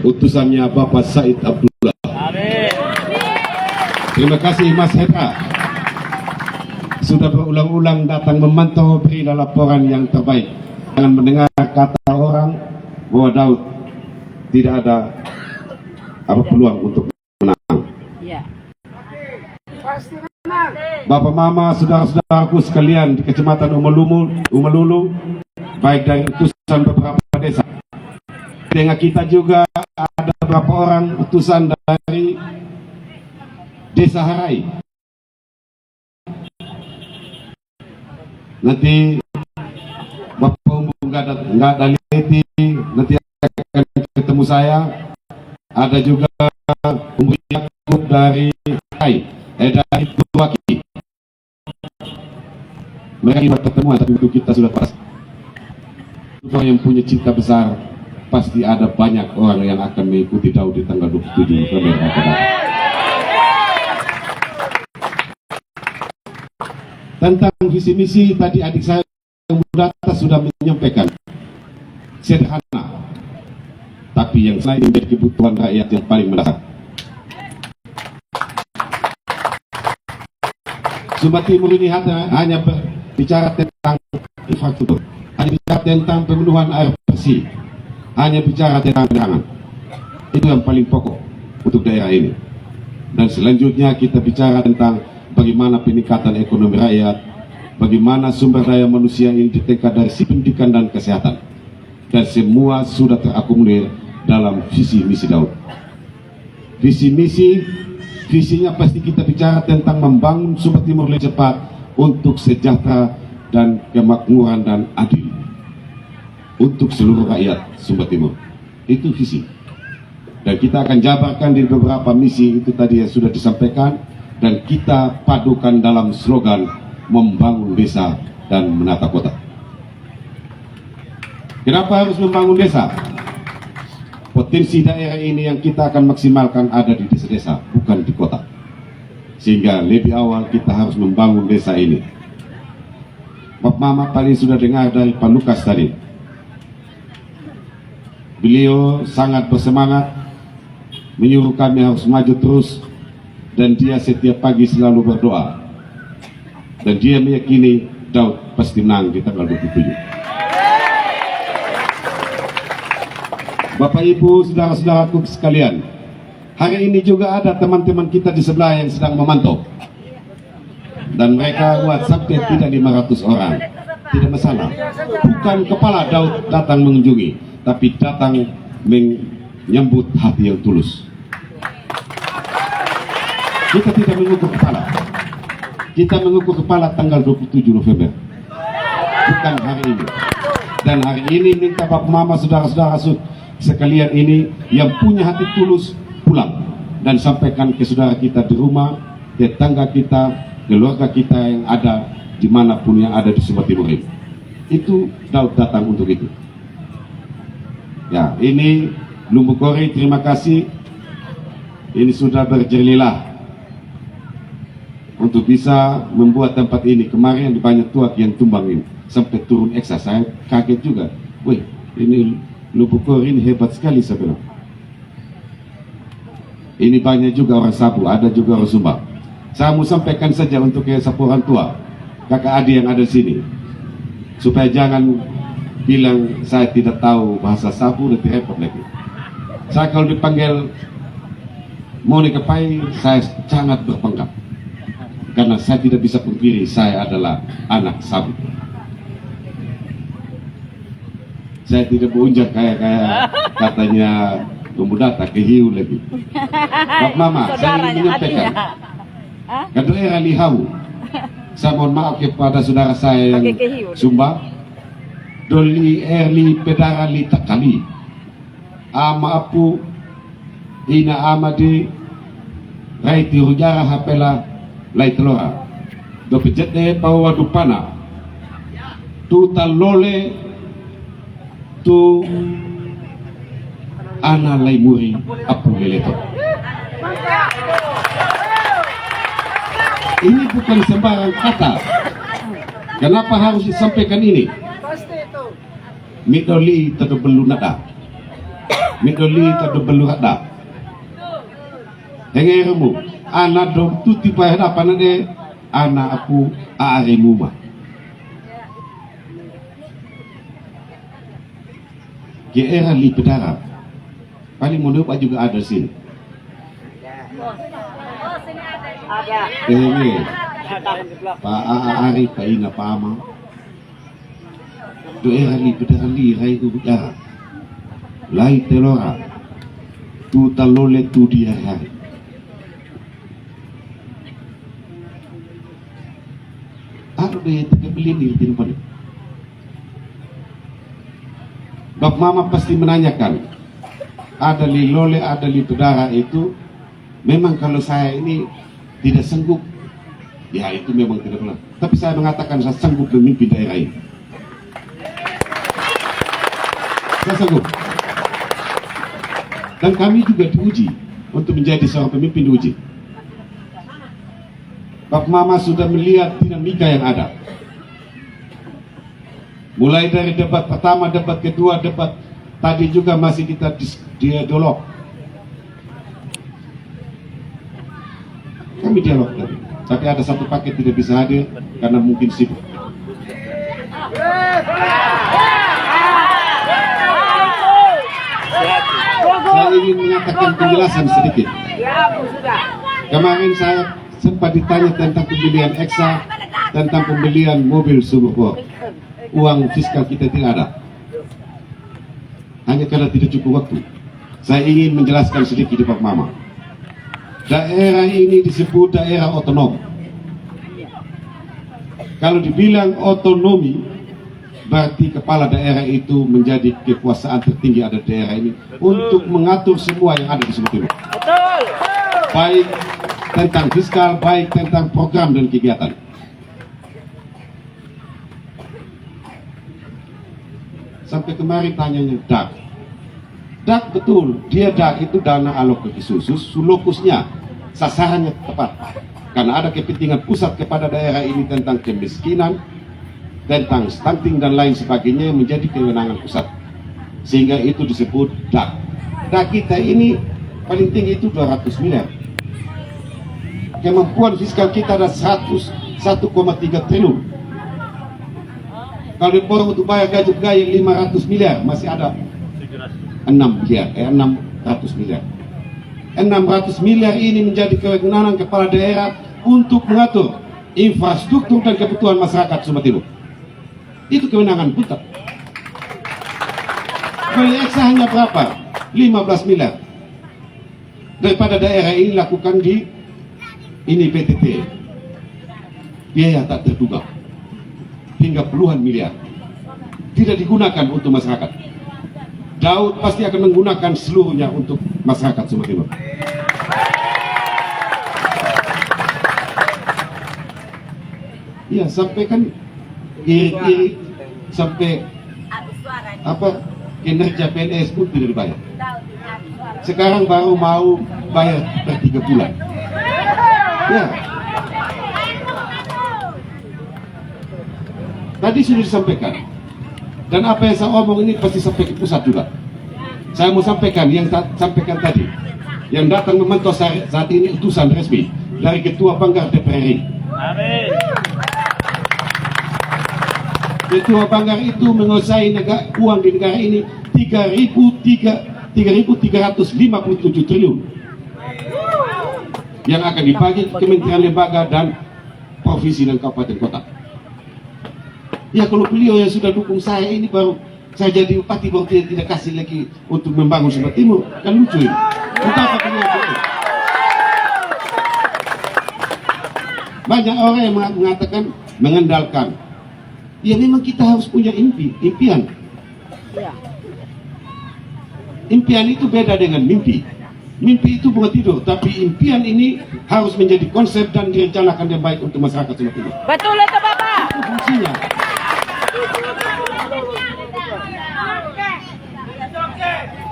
utusannya Bapak Said Abdullah. Amin. Terima kasih Mas Hendra, sudah berulang-ulang datang memantau, berilah laporan yang terbaik. Jangan mendengar kata orang bahwa Daud tidak ada peluang untuk menang. Ya. Bapak Mama, saudara-saudaraku sekalian di Kecamatan Umalulu, baik dari utusan beberapa desa. Dengan kita juga ada beberapa orang utusan dari Desa Harai. Nanti Bapak Umum nggak ada leti, nanti akan ketemu saya. Ada juga Umum Yakub dari Harai, dari Tuwaki. Mereka ingin pertemuan, tapi untuk kita sudah pas. Orang yang punya cinta besar, pasti ada banyak orang yang akan mengikuti Daud di tanggal 27 November akan datang. Tentang visi misi tadi adik saya yang mendata sudah menyampaikan, sederhana, tapi yang selain menjadi kebutuhan rakyat yang paling mendasar. Sumba Timur ini hanya berbicara tentang infrastruktur, hanya bicara tentang pemenuhan air bersih, hanya bicara tentang penerangan. Itu yang paling pokok untuk daerah ini. Dan selanjutnya kita bicara tentang bagaimana peningkatan ekonomi rakyat, bagaimana sumber daya manusia ini ditingkat dari si pendidikan dan kesehatan. Dan semua sudah terakomodir dalam visi misi Daud. Visi misi, visinya pasti kita bicara tentang membangun Sumba Timur lebih cepat untuk sejahtera dan kemakmuran dan adil untuk seluruh rakyat Sumba Timur. Itu visi. Dan kita akan jabarkan di beberapa misi itu tadi yang sudah disampaikan, dan kita padukan dalam slogan membangun desa dan menata kota. Kenapa harus membangun desa? Potensi daerah ini yang kita akan maksimalkan ada di desa-desa, bukan di kota. Sehingga lebih awal kita harus membangun desa ini. Bapak Mama paling sudah dengar dari Pak Lukas tadi. Beliau sangat bersemangat, menyuruh kami harus maju terus, dan dia setiap pagi selalu berdoa. Dan dia meyakini Daud pasti menang di tanggal 27. Bapak Ibu, saudara-saudaraku sekalian, hari ini juga ada teman-teman kita di sebelah yang sedang memantau. Dan mereka buat sampai tidak 500 orang. Tidak masalah. Bukan kepala Daud datang mengunjungi, tapi datang menyambut hati yang tulus. Kita tidak mengukur kepala. Kita mengukur kepala tanggal 27 November. Bukan hari ini. Dan hari ini minta Bapak Mama, saudara-saudara sekalian ini yang punya hati tulus pulang dan sampaikan ke saudara kita di rumah, tetangga kita, keluarga kita yang ada dimanapun yang ada di Sumba Timur ini. Itu Daud datang untuk itu. Ya, ini Lumbukori, terima kasih. Ini sudah berjelilah untuk bisa membuat tempat ini. Kemarin di banyak tuak yang tumbang ini sampai turun eksa. Saya kaget juga. Wih, ini Lumbukori ini hebat sekali, saya bilang. Ini banyak juga orang Sabu, ada juga orang Sumba. Saya mau sampaikan saja untuk sapu orang tua, kakak adik yang ada di sini, supaya jangan bilang saya tidak tahu bahasa Sabu, nanti repot lagi. Saya kalau dipanggil Monica Pai, saya sangat berpangkat. Karena saya tidak bisa pungkiri saya adalah anak Sabu. Saya tidak beruncak kayak katanya Pemudata ke hiu lagi. Bapak Mama, saya ingin menyampaikan ke daerah Lihau, saya mohon maaf kepada saudara saya yang Sumba, doli erli pedara li takali ama apu ina amadi raiti hujara hapela lai telora do pejete bawa dupana tu talole tu ana lai muri apu leleto. Ini bukan sembarang kata. Kenapa harus disampaikan ini? Midoli tetap belum ada. midoli tado beluhada hengermu anak dom tuti payah apa nade anak aku aaremuma ke era li pedara paling mundur pak juga ada sini ini pak Ari pak Ina pak Ama do era li pedara li rai ku pedara lai telora tu talole tu dia hari ada deh beli di telepon. Bap mama pasti menanyakan, ada li lole, ada li pedara itu, memang kalau saya ini tidak sanggup, ya itu memang tidak benar. Tapi saya mengatakan saya sanggup memimpin daerah ini. Saya sanggup. Dan kami juga diuji untuk menjadi seorang pemimpin diuji. Bap mama sudah melihat dinamika yang ada. Mulai dari debat pertama, debat kedua, debat tadi juga masih kita dialog. Kami dialog tadi. Tapi ada satu paket tidak bisa hadir karena mungkin sibuk. Saya ingin menyatakan penjelasan sedikit. Kemarin saya sempat ditanya tentang pembelian Eksa, tentang pembelian mobil Suburbo. Uang fiskal kita tidak ada, hanya karena tidak cukup waktu. Saya ingin menjelaskan sedikit di Pak Mama. Daerah ini disebut daerah otonom. Kalau dibilang otonomi, berarti kepala daerah itu menjadi kekuasaan tertinggi ada di daerah ini untuk mengatur semua yang ada di Sumber Timur. Baik tentang fiskal, baik tentang program dan kegiatan. Sampai kemarin tanyanya DAK betul, dia DAK itu dana alokasi khusus, lokusnya, sasarannya tepat. Karena ada kepentingan pusat kepada daerah ini tentang kemiskinan, tentang stunting dan lain sebagainya menjadi kewenangan pusat. Sehingga itu disebut DAK. DAK kita ini paling tinggi itu 200 miliar. Kemampuan fiskal kita ada 1,3 triliun. Kalau diporong untuk bayar gaji pegawai 500 miliar, masih ada 600 miliar. 600 miliar ini menjadi kewenangan kepala daerah untuk mengatur infrastruktur dan kebutuhan masyarakat Sumba Timur. Itu kewenangan pusat. Beli Eksa hanya berapa? 15 miliar. Daripada daerah ini lakukan di ini PTT. Biaya tak terduga. Hingga puluhan miliar tidak digunakan untuk masyarakat. Daud pasti akan menggunakan seluruhnya untuk masyarakat Sumba Timur. Ya, sampai kan iri-iri sampai apa kinerja PNS pun tidak dibayar. Sekarang baru mau bayar per 3 bulan. Ya. Tadi sudah disampaikan, dan apa yang saya omong ini pasti sampai ke pusat juga. Saya mau sampaikan yang sampaikan tadi, yang datang memantau saat ini utusan resmi dari Ketua Banggar DPR RI. Amin. Ketua Banggar itu menguasai uang di negara ini 3.357 triliun yang akan dibagi ke kementerian, lembaga, dan provinsi dan kabupaten kota. Ya, kalau beliau yang sudah dukung saya ini baru saya jadi bupati baru tidak kasih lagi untuk membangun Sumba Timur, kan lucu ini. Entah apa beliau itu. Banyak orang yang mengatakan mengandalkan. Ya, memang kita harus punya impian. Impian itu beda dengan mimpi. Mimpi itu bukan tidur, tapi impian ini harus menjadi konsep dan direncanakan yang baik untuk masyarakat Sumba Timur. Betul itu Bapak. Itu fungsinya.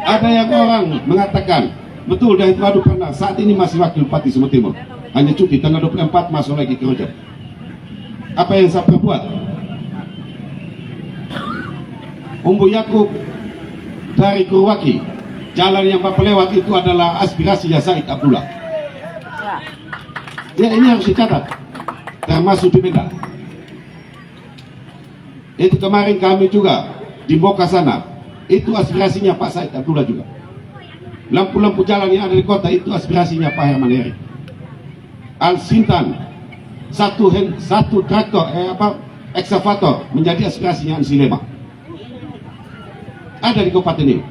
Ada yang orang mengatakan, betul dari Madu pernah, saat ini masih wakil bupati Sumba Timur. Hanya cuti, tanggal 24 masuk lagi kerja. Apa yang saya perbuat? Umbu Yakub dari Kurwaki jalan yang Bapak lewat itu adalah aspirasinya Said Abdullah. Ya, ini harus dicatat, termasuk di Medan. Itu kemarin kami juga di Boka sana, itu aspirasinya Pak Said Abdullah juga. Lampu-lampu jalan yang ada di kota itu aspirasinya Pak Herman Heri. Al Sintan, satu traktor eksavator menjadi aspirasinya Ansilema. Ada di kabupaten ini.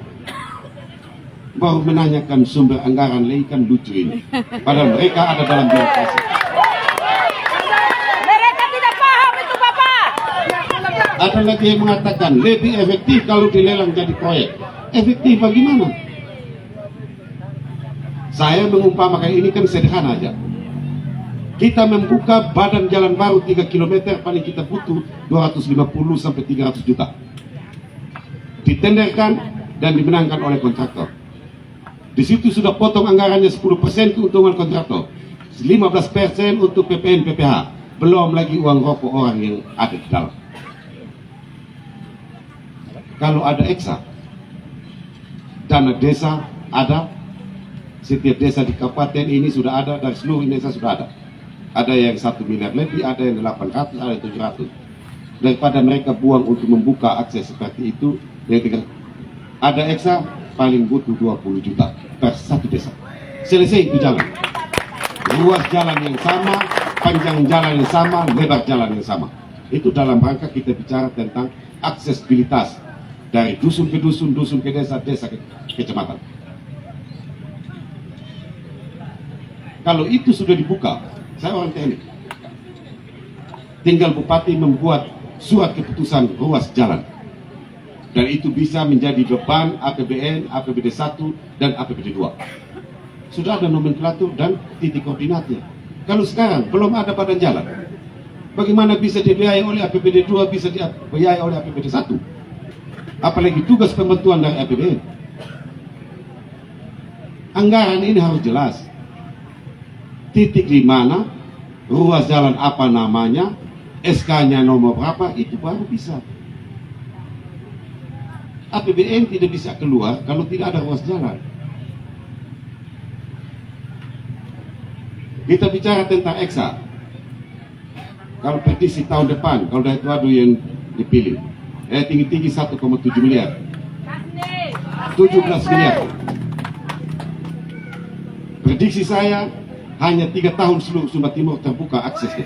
Baru menanyakan sumber anggaran leikan lucu ini. Padahal mereka ada dalam birokrasi. Mereka tidak paham itu, Bapak. Ada lagi yang mengatakan lebih efektif kalau dilelang jadi proyek. Efektif bagaimana? Saya mengumpamakan ini kan sederhana aja. Kita membuka badan jalan baru 3 km, paling kita butuh 250 sampai 300 juta. Ditenderkan dan dimenangkan oleh kontraktor. Di situ sudah potong anggarannya 10% keuntungan kontraktor, 15% untuk PPN PPH, belum lagi uang rokok orang yang ada di dalam. Kalau ada eksa, dana desa ada, setiap desa di kabupaten ini sudah ada, dari seluruh Indonesia sudah ada. Ada yang 1 miliar lebih, ada yang 800, ada yang 700. Daripada mereka buang untuk membuka akses seperti itu, yang tinggal ada eksa paling butuh 20 juta per satu desa. Selesai itu jalan. Ruas jalan yang sama, panjang jalan yang sama, lebar jalan yang sama. Itu dalam rangka kita bicara tentang aksesibilitas dari dusun ke dusun, dusun ke desa, desa ke kecamatan. Kalau itu sudah dibuka, saya orang teknik, tinggal bupati membuat surat keputusan ruas jalan, dan itu bisa menjadi beban APBN, APBD 1 dan APBD 2. Sudah ada nomenklatur dan titik koordinatnya. Kalau sekarang belum ada badan jalan, bagaimana bisa dibiayai oleh APBD 2, bisa dibiayai oleh APBD 1? Apalagi tugas pembentuan dari APBN. Anggaran ini harus jelas. Titik di mana, ruas jalan apa namanya, SK-nya nomor berapa, itu baru bisa. APBN tidak bisa keluar kalau tidak ada ruas jalan. Kita bicara tentang eksa. Kalau prediksi tahun depan, kalau dari Tuadu yang dipilih, tinggi-tinggi 1,7 miliar, 17 miliar. Prediksi saya, hanya 3 tahun seluruh Sumba Timur terbuka aksesnya.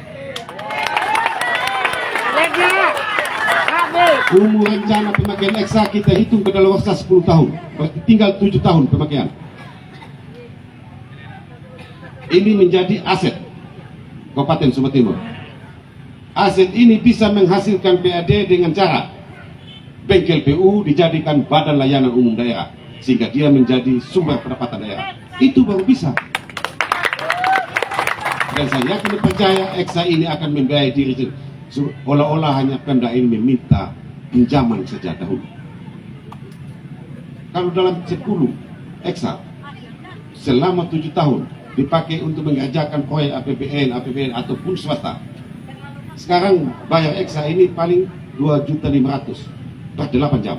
Umur rencana pemakaian eksa kita hitung kedaluarsa 10 tahun, berarti tinggal 7 tahun pemakaian. Ini menjadi aset Kabupaten Sumba Timur. Aset ini bisa menghasilkan PAD dengan cara bengkel PU dijadikan badan layanan umum daerah, sehingga dia menjadi sumber pendapatan daerah. Itu baru bisa. Dan saya yakin percaya eksa ini akan membiayai diri sendiri. Olah-olah hanya Pemda ini meminta pinjaman saja dahulu. Kalau dalam 10 eksa selama 7 tahun dipakai untuk mengerjakan proyek APBN ataupun swasta, sekarang bayar eksa ini paling 2.500.000 per 8 jam.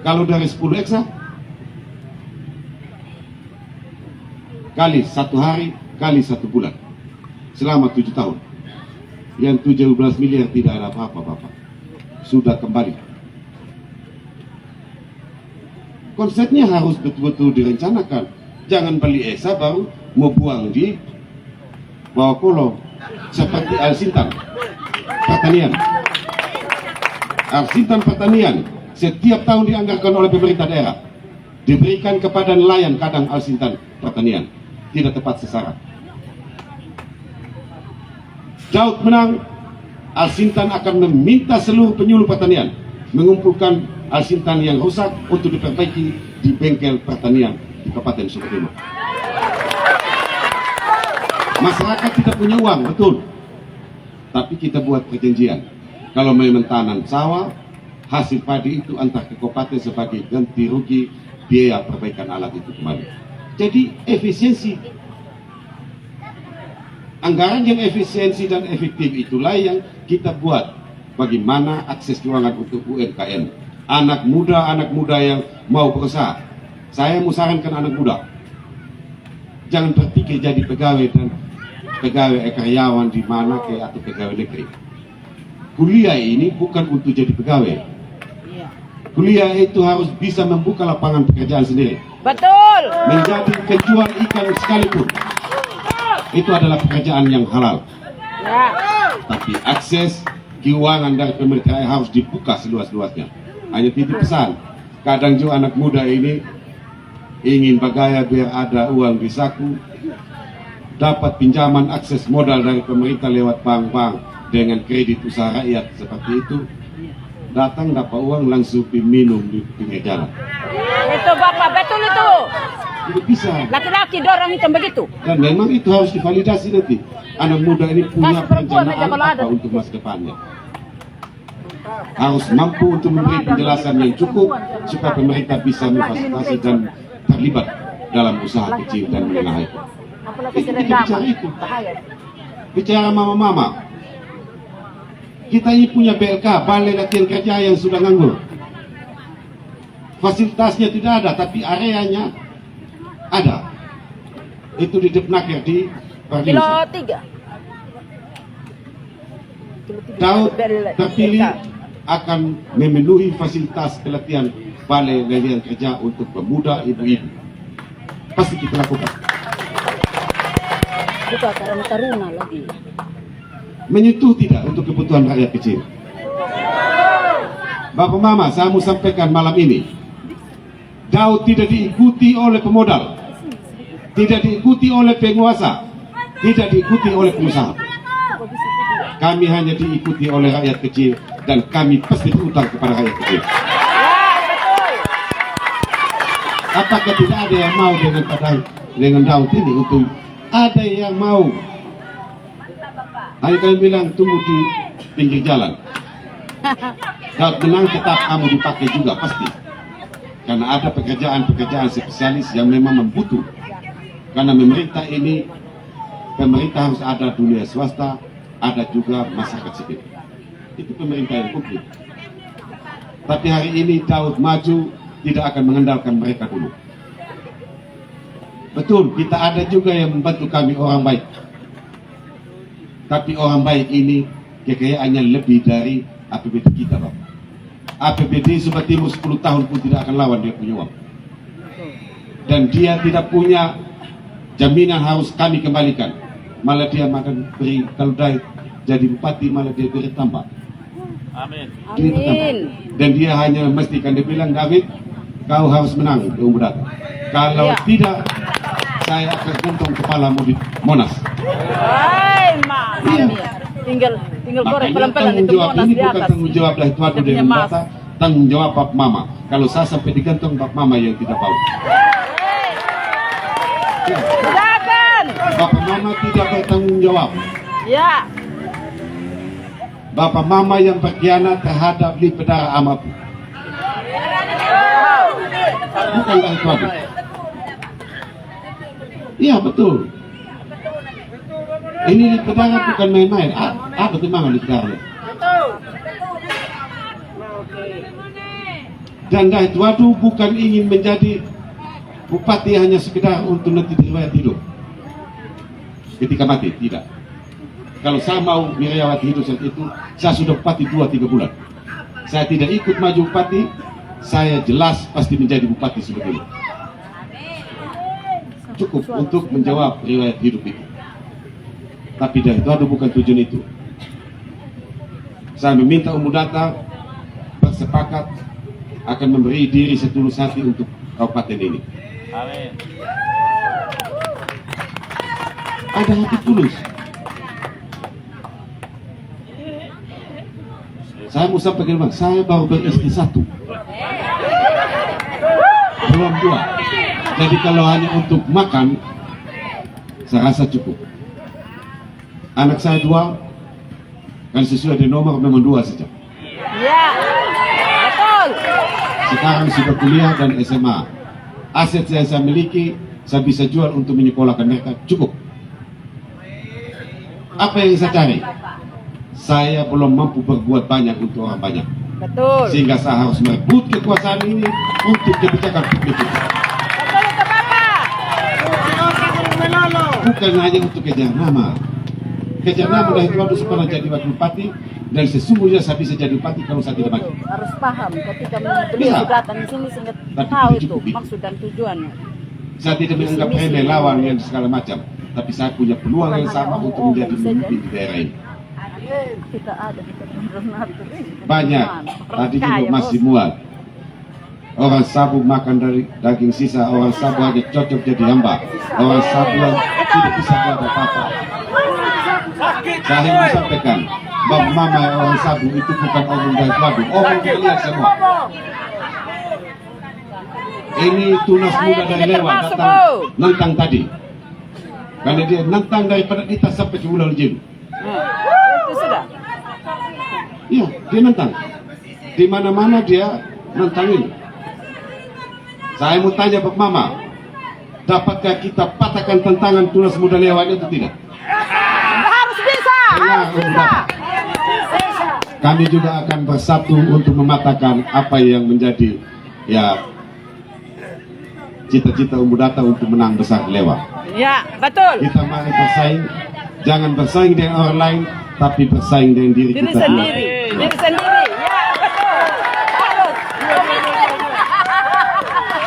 Kalau dari 10 eksa kali 1 hari kali 1 bulan selama 7 tahun, yang 17 miliar tidak ada apa-apa, Bapak. Sudah kembali. Konsepnya harus betul-betul direncanakan. Jangan beli eksa baru mau buang di bawah kolong seperti Al Sintan Pertanian. Al Sintan Pertanian setiap tahun dianggarkan oleh pemerintah daerah, diberikan kepada nelayan kadang Al Sintan Pertanian, tidak tepat sasaran. Daud menang, Al Sintan akan meminta seluruh penyuluh pertanian mengumpulkan Al Sintan yang rusak untuk diperbaiki di bengkel pertanian di Kabupaten Sumba Timur. Masyarakat tidak punya uang, betul, tapi kita buat perjanjian. Kalau memang tanam sawah, hasil padi itu antar ke kabupaten sebagai ganti rugi biaya perbaikan alat itu kembali. Jadi efisiensi, anggaran yang efisiensi dan efektif itulah yang kita buat. Bagaimana akses keuangan untuk UMKM anak muda yang mau berusaha. Saya mau sarankan anak muda, jangan berpikir jadi pegawai dan pegawai karyawan di mana atau pegawai negeri. Kuliah ini bukan untuk jadi pegawai. Kuliah itu harus bisa membuka lapangan pekerjaan sendiri. Betul. Menjadi penjual ikan sekalipun, itu adalah pekerjaan yang halal. Ya. Tapi akses keuangan dari pemerintah harus dibuka seluas-luasnya. Hanya titip pesan, kadang juga anak muda ini ingin bergaya biar ada uang di saku, dapat pinjaman akses modal dari pemerintah lewat bank-bank dengan kredit usaha rakyat seperti itu, datang dapat uang langsung minum di pinggir jalan. Itu Bapak, betul itu. Tidak bisa. Laki-laki dorong itu begitu. Dan memang itu harus divalidasi nanti. Anak muda ini punya Kasih perempuan aja perencanaan kalau ada. apa untuk masa depannya. Harus mampu untuk memberi penjelasan yang cukup supaya pemerintah bisa memfasilitasi dan terlibat dalam usaha kecil dan menengah itu. Apalagi Kita sedang bicara itu. bahaya. Bicara mama-mama, kita ini punya BLK, Balai Latihan Kerja yang sudah nganggur. Fasilitasnya tidak ada, tapi areanya ada. Itu di Depnaker di Kilo Pardiusa. 3. Daud terpilih akan memenuhi fasilitas pelatihan Balai Latihan Kerja untuk pemuda ibu-ibu. Pasti kita lakukan. Bukan karena taruna lagi. Menyentuh tidak untuk kebutuhan rakyat kecil. Bapak Mama, saya mau sampaikan malam ini, Daud tidak diikuti oleh pemodal, tidak diikuti oleh penguasa, tidak diikuti oleh pengusaha. Kami hanya diikuti oleh rakyat kecil dan kami pasti berutang kepada rakyat kecil. Apakah tidak ada yang mau dengan Daud ini? Untuk ada yang mau. Hanya kami bilang tunggu di pinggir jalan. Daud menang tetap kamu dipakai juga pasti. Karena ada pekerjaan-pekerjaan spesialis yang memang membutuh. Karena pemerintah harus ada dunia swasta, ada juga masyarakat sipil. Itu pemerintah yang komplit. Tapi hari ini Daud maju tidak akan mengandalkan mereka dulu. Betul, kita ada juga yang membantu kami orang baik. Tapi orang baik ini kekayaannya lebih dari APBD kita, Bapak. APBD Sumba Timur 10 tahun pun tidak akan lawan dia punya uang. Dan dia tidak punya jaminan harus kami kembalikan. Malah dia akan beri, kalau dia jadi bupati malah dia beri tambah. Amin. Amin. Dan dia hanya memastikan, dia bilang, David, kau harus menang di umur datang. Kalau Ya. tidak, saya akan gantung kepalamu di Monas. Hai, Mama Iya. mia. Tinggal goreng Makanya pelan-pelan tanggung itu jawab Monas ini di bukan atas. tanggung jawab dari Tuhan Dia punya dengan mas. mata, tanggung jawab Bapak Mama. Kalau saya sampai digantung Bapak Mama yang tidak tahu. Ya, Silakan. Bapak Mama tidak bertanggung jawab. Ya. Bapak Mama yang berkhianat terhadap Lipedara Amapu. Bukan dari Tuhan. Iya betul. Ini Lipedara bukan main-main. Ada timbangan Lipedara. Dan Daud Wadu bukan ingin menjadi bupati hanya sekedar untuk nanti riwayat hidup ketika mati, tidak. Kalau saya mau riwayat hidup saat itu, saya sudah bupati 2-3 bulan. Saya tidak ikut maju bupati, saya jelas pasti menjadi bupati sebetulnya. Cukup untuk menjawab riwayat hidup itu. Tapi dari Wadu bukan tujuan itu. Saya meminta umum data bersepakat akan memberi diri setulus hati untuk kabupaten ini. Amin. Ada hati tulus. Saya mau sampaikan, Bang, saya baru beristri 1, belum 2. Jadi kalau hanya untuk makan, saya rasa cukup. Anak saya 2, kan sesuai dengan nomor memang 2 saja. Ya. Betul. Sekarang sudah kuliah dan SMA. Aset yang saya miliki, saya bisa jual untuk menyekolahkan mereka, cukup. Apa yang saya cari? Saya belum mampu berbuat banyak untuk orang banyak. Betul. Sehingga saya harus merebut kekuasaan ini untuk kebijakan publik itu. Betul itu Bapak. Bukan hanya untuk kejar nama. Kejar nama dari waktu pernah jadi wakil bupati, dan sesungguhnya saya bisa jadi bupati kalau saya tidak maju. Harus paham ketika beliau Bisa. datang di sini sehingga Tapi tahu tidak itu cukup. maksud dan tujuannya. Saya tidak menganggap remeh lawan yang segala macam, tapi saya punya peluang yang sama untuk menjadi pemimpin di daerah ini. Kita ada di donatur ini. Banyak, tadi juga masih muat. Orang sabu makan dari daging sisa, orang sabu hanya cocok jadi hamba. Orang sabu tidak bisa buat apa-apa. Saya ingin sampaikan, Bapak Mama orang sabu itu bukan omong dari waduk. Orang lihat semua. Ini tunas muda dari lewat datang nantang tadi. Karena dia nantang daripada kita sampai ke Pulau Jim. Itu sudah. Iya, dia nantang. Di mana-mana dia nantangin. Saya mau tanya Bapak Mama, dapatkah kita patahkan tantangan tunas muda lewat itu tidak? Harus bisa, harus bisa. Kami juga akan bersatu untuk mematahkan apa yang menjadi cita-cita Umbu Data untuk menang besar lewat. Ya, betul. Kita mari bersaing, jangan bersaing dengan orang lain, tapi bersaing dengan diri Diri kita sendiri, diri sendiri. Ya, betul. Harus.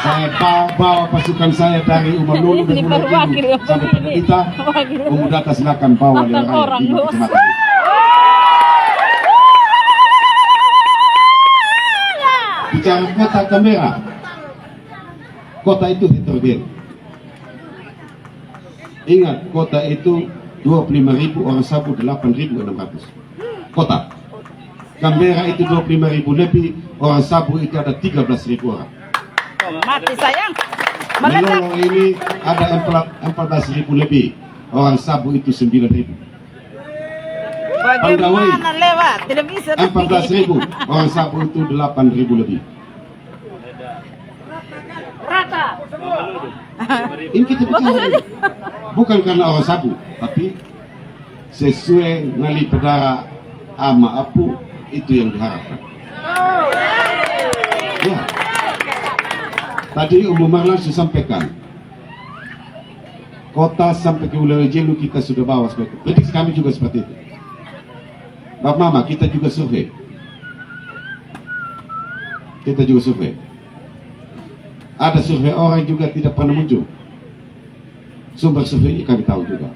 Saya bawa pasukan saya dari Umar Lulu dan Ini Mulai baru wakil, Dulu sampai pada ini. kita. Wakil. Umbu Data silakan bawa Makan dengan orang, di bos. kecamatan ini. Bicara kota Canberra, kota itu heterogen. Ingat, kota itu 25.000 orang sabu 8.600. Kota Canberra itu 25.000 lebih, orang sabu itu ada 13.000 orang. Mati sayang. Meledak. Melolo ini ada 14.000 lebih, orang sabu itu 9.000. Bagaimana lewat? Tidak bisa. 14.000, orang sabu itu 8.000 lebih. Rata. Ini kita bicara bukan karena orang sabu, tapi sesuai ngali pedara ama apu, itu yang diharapkan. Ya. Tadi Umum Marlan sudah sampaikan, kota sampai ke Wilayah Jelu kita sudah bawa sebagai prediksi, kami juga seperti itu. Bapak Mama, kita juga survei. Ada survei orang juga tidak pernah muncul. Sumber survei kami tahu juga.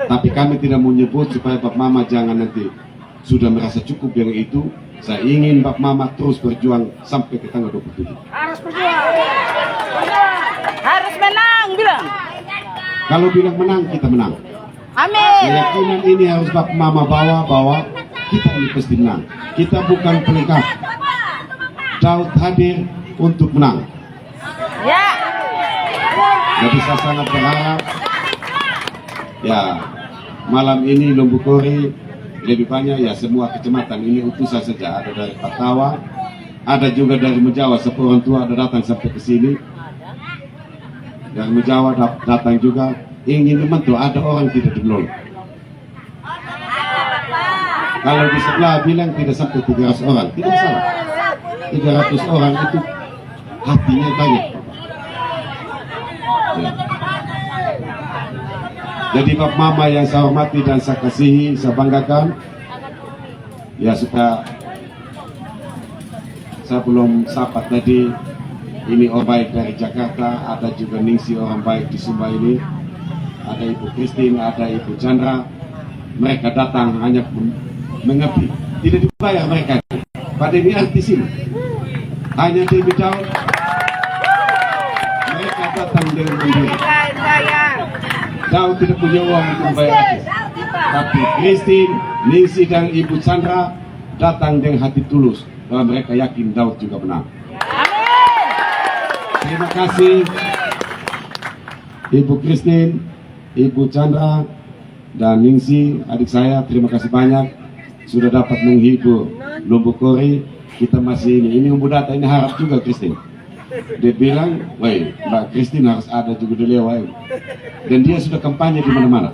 Tapi kami tidak mau nyebut supaya Bapak Mama jangan nanti sudah merasa cukup yang itu. Saya ingin Bapak Mama terus berjuang sampai ke tanggal 27. Harus berjuang. Harus menang bilang. Kalau bilang menang, kita menang. Amin. Keyakinan ini harus Bapak Mama bawa kita ini pasti menang. Kita bukan pelengkap. Daud hadir untuk menang. Ya. Jadi saya sangat berharap ya malam ini Lombokori lebih banyak ya, semua kecamatan ini utusan saja, ada dari Patawa, ada juga dari Mejawa, seorang tua ada datang sampai ke sini. Dari Mejawa datang juga ingin membantu, ada orang tidak dimelolong. Kalau di sebelah bilang tidak sampai 300 orang, tidak salah. 300 orang itu hatinya banyak. Ya. Jadi Bapak Mama yang saya hormati dan saya kasihi, saya banggakan. Ya sudah, saya belum sapa tadi. Ini orang baik dari Jakarta, ada juga Ningsi orang baik di Sumba ini. Ada Ibu Christine, ada Ibu Chandra. Mereka datang hanya mengerti, tidak dibayar mereka. Pada ini artis ini hanya demi Daud. Mereka datang dengan mandiri. Daud tidak punya uang untuk membayar artis. Tapi Christine, Ningsi dan Ibu Chandra datang dengan hati tulus bahwa mereka yakin Daud juga menang. Terima kasih Ibu Christine, Ibu Chandra, dan Ningsi, adik saya. Terima kasih banyak sudah dapat menghibur Lombokori. Kita masih ini Umbu Data ini harap juga Christine. Dia bilang, woi Mbak Christine harus ada juga di Lewai. Dan dia sudah kampanye di mana-mana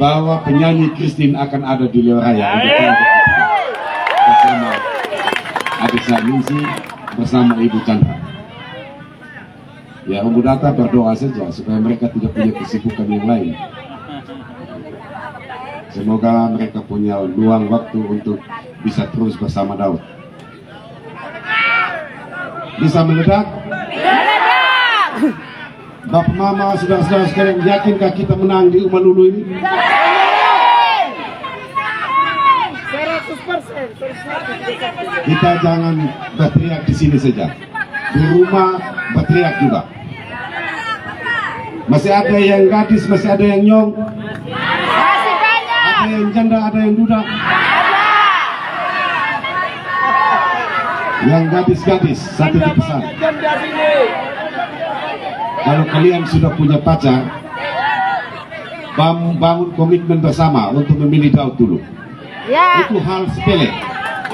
bahwa penyanyi Christine akan ada di Lewaraya. adik saya Ningsi bersama Ibu Chandra. Ya, Om Data berdoa saja supaya mereka tidak punya kesibukan yang lain. Semoga mereka punya luang waktu untuk bisa terus bersama Daud. Bisa meledak? Bapak Mama, saudara-saudara sekalian, yakinkah kita menang di Umalulu ini? 100%. Kita jangan berteriak di sini saja, di rumah berteriak juga. Masih ada yang gadis, masih ada yang nyong, Masih banyak. ada yang janda, ada yang duda. Yang gadis-gadis, satu pesan. Kalau kalian sudah punya pacar, bangun komitmen bersama untuk memilih Daud dulu. Ya. Itu hal sepele.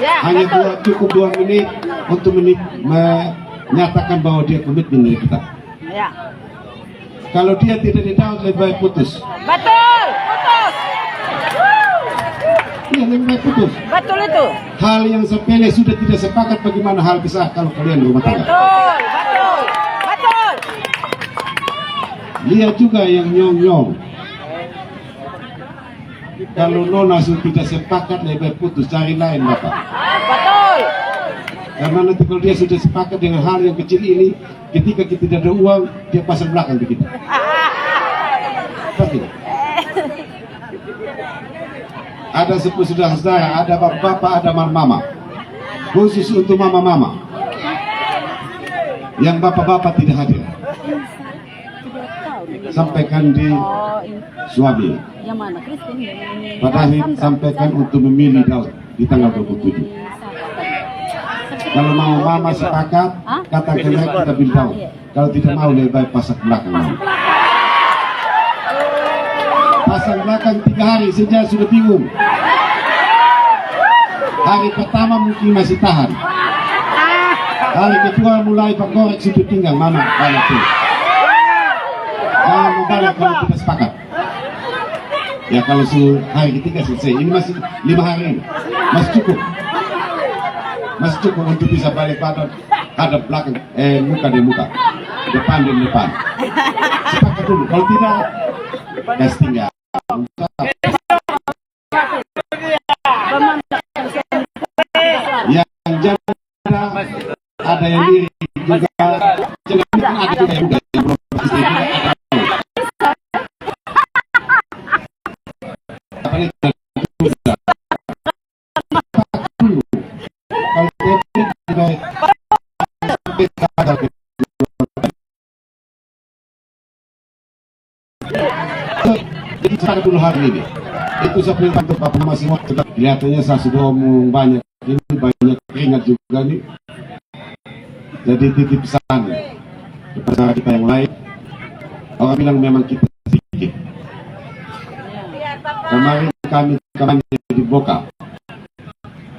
Ya, Hanya betul. cukup 2 menit untuk menyatakan bahwa dia komitmen dengan kita. Ya. Kalau dia tidak di Daud, lebih baik putus. Betul. Putus. Iya, lebih baik putus. Betul itu. Hal yang sepele sudah tidak sepakat, bagaimana hal besar kalau kalian rumah tangga. Betul. Betul. Betul. Lihat juga yang nyong-nyong. Kalau Nona sudah tidak sepakat, lebih baik putus, cari lain Bapak. Betul. Karena nanti kalau dia sudah sepakat dengan hal yang kecil ini, ketika kita tidak ada uang, dia pasang belakang ke kita. Pasti. Ada sepupu saudara-saudara, ada bapak-bapak, ada mama-mama. Khusus untuk mama-mama. Yang bapak-bapak tidak hadir. Sampaikan di suami. Yang mana Kristen? Padahal sampaikan untuk memilih Daud di tanggal 27. Kalau mau mama sepakat, katakan mereka kita pilih Daud. Kalau tidak mau, lebih baik pasang belakang. Pasang belakang 3 hari saja sudah bingung. Hari pertama mungkin masih tahan. Hari kedua mulai berkorek sudah tinggal mama balik tuh. Jangan mau balik kalau tidak sepakat. Ya kalau hari ketiga selesai. Ini masih 5 hari ini. Masih cukup. Masih cukup untuk bisa balik pada hadap belakang, muka dan muka, depan dan depan. Sepakat dulu. Kalau tidak, gas tinggal. Yang janda ada yang diri juga, jangan ada juga yang belum istri juga ada. Apalagi sudah. Kalau tidak jadi sekarang dulu hari ini itu saya perintah untuk Bapak masih waktu kelihatannya saya sudah omong banyak ini, banyak keringat juga nih. Jadi titip pesan kepada kita yang lain, orang bilang memang kita sedikit. Kemarin kami di Boka,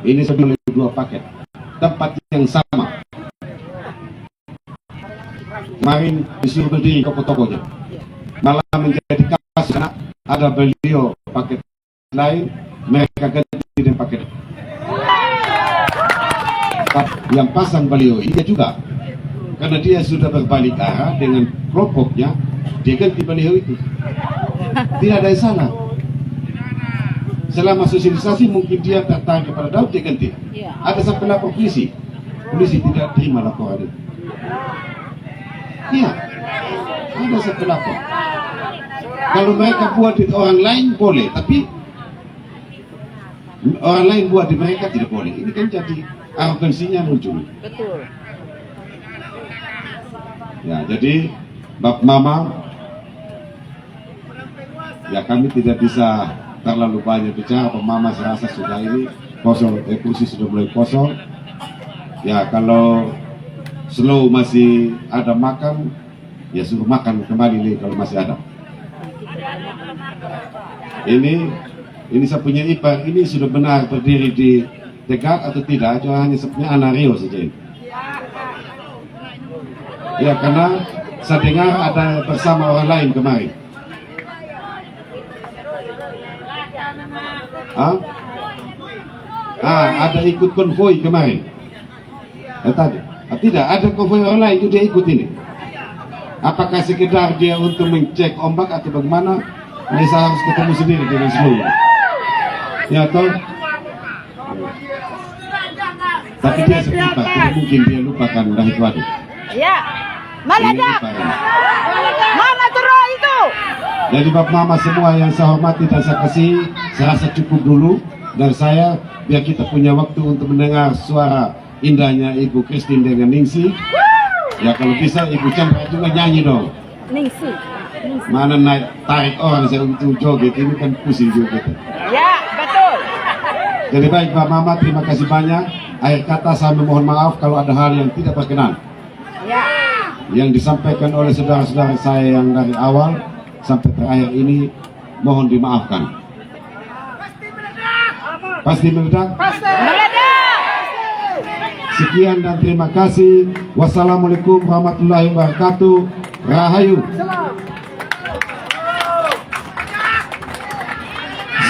ini saya beli 2 paket tempat yang sama. Kemarin disuruh berdiri toko-tokonya, malah menjadi kasus karena ada beliau paket lain, mereka ganti dengan paket yang pasang beliau ini juga, karena dia sudah berbalik arah dengan kelompoknya, dia ganti beliau itu. Tidak ada yang salah. Selama sosialisasi mungkin dia tertarik kepada Daud, dia ganti. Ada sampai lapor polisi tidak terima laporan itu. Iya, ada sampai lapor. Kalau mereka buat di orang lain boleh, tapi orang lain buat di mereka tidak boleh. Ini kan jadi arogansinya muncul. Betul. Ya, jadi Bapak Mama, ya kami tidak bisa terlalu banyak bicara. Bapak Mama serasa sudah ini kosong, kursi sudah mulai kosong. Ya kalau slow masih ada makan, ya suruh makan kembali nih kalau masih ada. Ini saya punya ipar, ini sudah benar berdiri di tegak atau tidak, cuma hanya sebenarnya anak Rio saja ini. Ya karena saya dengar ada bersama orang lain kemarin. Ada ikut konvoi kemarin. Tadi. Tidak, ada konvoi orang lain itu dia ikut ini. Apakah sekedar dia untuk mengcek ombak atau bagaimana? Ini saya harus ketemu sendiri dengan seluruh. Ya toh. Tapi dia seputar, tidak mungkin dia lupakan David Wadi. Ya. Meledak. Mana terus itu? Jadi Bapak Mama semua yang saya hormati dan saya kasih, saya rasa cukup dulu dari saya, biar kita punya waktu untuk mendengar suara indahnya Ibu Christine dengan Ningsi. Ya kalau bisa Ibu Chandra juga nyanyi dong. Ningsi. Mana naik tarik orang saya untuk joget, ini kan pusing juga. Ya, betul. Jadi baik Pak Mama, terima kasih banyak. Akhir kata saya memohon maaf kalau ada hal yang tidak berkenan Ya. yang disampaikan oleh saudara-saudara saya yang dari awal sampai terakhir ini, mohon dimaafkan. Pasti meledak? Meledak. Sekian dan terima kasih. Wassalamualaikum warahmatullahi wabarakatuh. Rahayu.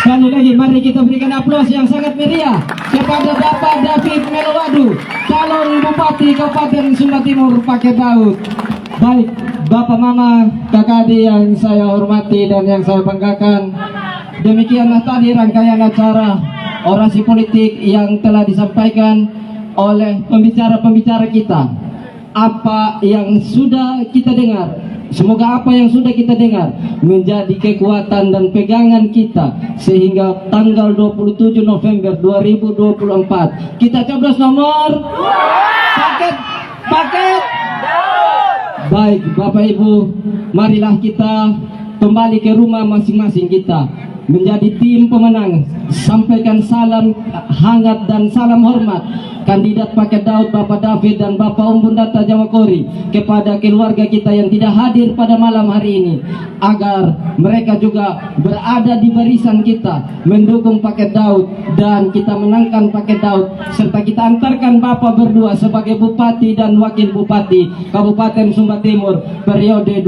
Sekali lagi mari kita berikan aplaus yang sangat meriah kepada Bapak David Melowadu, calon Bupati Kabupaten Sumba Timur Paket Daud. Baik, Bapak Mama, kakak adik yang saya hormati dan yang saya banggakan, demikianlah tadi rangkaian acara orasi politik yang telah disampaikan oleh pembicara-pembicara kita. Apa yang sudah kita dengar, semoga apa yang sudah kita dengar menjadi kekuatan dan pegangan kita sehingga tanggal 27 November 2024 kita coblos nomor paket. Baik Bapak Ibu, marilah kita kembali ke rumah masing-masing kita menjadi tim pemenang. Sampaikan salam hangat dan salam hormat kandidat Paket Daud Bapak David dan Bapak Umbundata Jawa Kori kepada keluarga kita yang tidak hadir pada malam hari ini, agar mereka juga berada di barisan kita mendukung Paket Daud dan kita menangkan Paket Daud, serta kita antarkan Bapak berdua sebagai Bupati dan Wakil Bupati Kabupaten Sumba Timur periode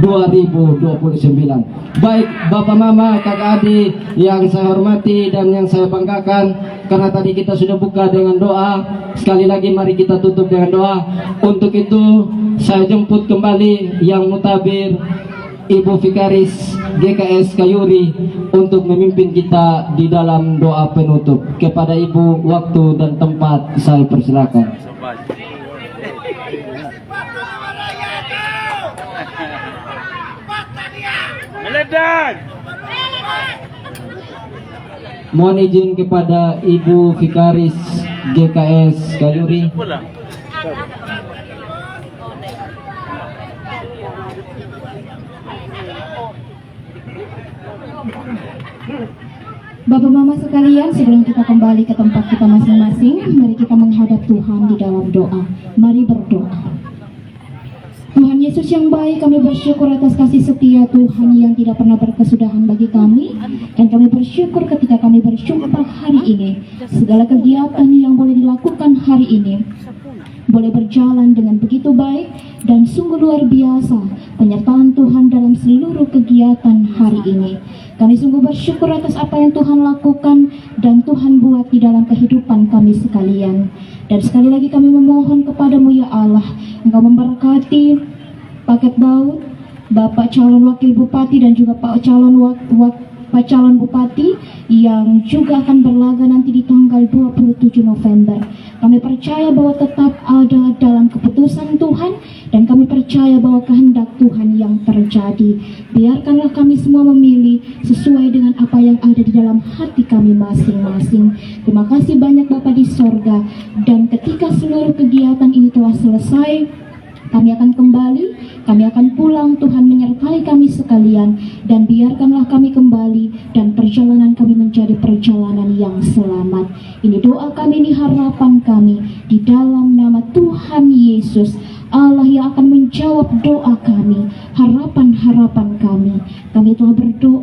2024-2029. Baik Bapak Mama, kakak adik yang saya hormati dan yang saya banggakan, karena tadi kita sudah buka dengan doa, sekali lagi mari kita tutup dengan doa. Untuk itu saya jemput kembali yang mutabir Ibu Vikaris GKS Kayuri untuk memimpin kita di dalam doa penutup. Kepada Ibu, waktu dan tempat saya persilakan. Meledak. Mohon izin kepada Ibu Vikaris GKS Kayuri. Pulang. Bapak Mama sekalian, sebelum kita kembali ke tempat kita masing-masing, mari kita menghadap Tuhan di dalam doa. Mari berdoa. Tuhan Yesus yang baik, kami bersyukur atas kasih setia Tuhan yang tidak pernah berkesudahan bagi kami, dan kami bersyukur ketika kami berjumpa hari ini. Segala kegiatan yang boleh dilakukan hari ini boleh berjalan dengan begitu baik dan sungguh luar biasa penyertaan Tuhan dalam seluruh kegiatan hari ini. Kami sungguh bersyukur atas apa yang Tuhan lakukan dan Tuhan buat di dalam kehidupan kami sekalian. Dan sekali lagi kami memohon kepadamu ya Allah, Engkau memberkati Paket Daud, Bapak calon wakil bupati dan juga Pak calon bupati yang juga akan berlaga nanti di tanggal 27 November. Kami percaya bahwa tetap ada dalam keputusan Tuhan, dan kami percaya bahwa kehendak Tuhan yang terjadi. Biarkanlah kami semua memilih sesuai dengan apa yang ada di dalam hati kami masing-masing. Terima kasih banyak Bapa di sorga, dan ketika seluruh kegiatan ini telah selesai, kami akan kembali, kami akan pulang. Tuhan menyertai kami sekalian, dan biarkanlah kami kembali dan perjalanan kami menjadi perjalanan yang selamat. Ini doa kami, ini harapan kami di dalam nama Tuhan Yesus, Allah yang akan menjawab doa kami, harapan-harapan kami. Kami telah berdoa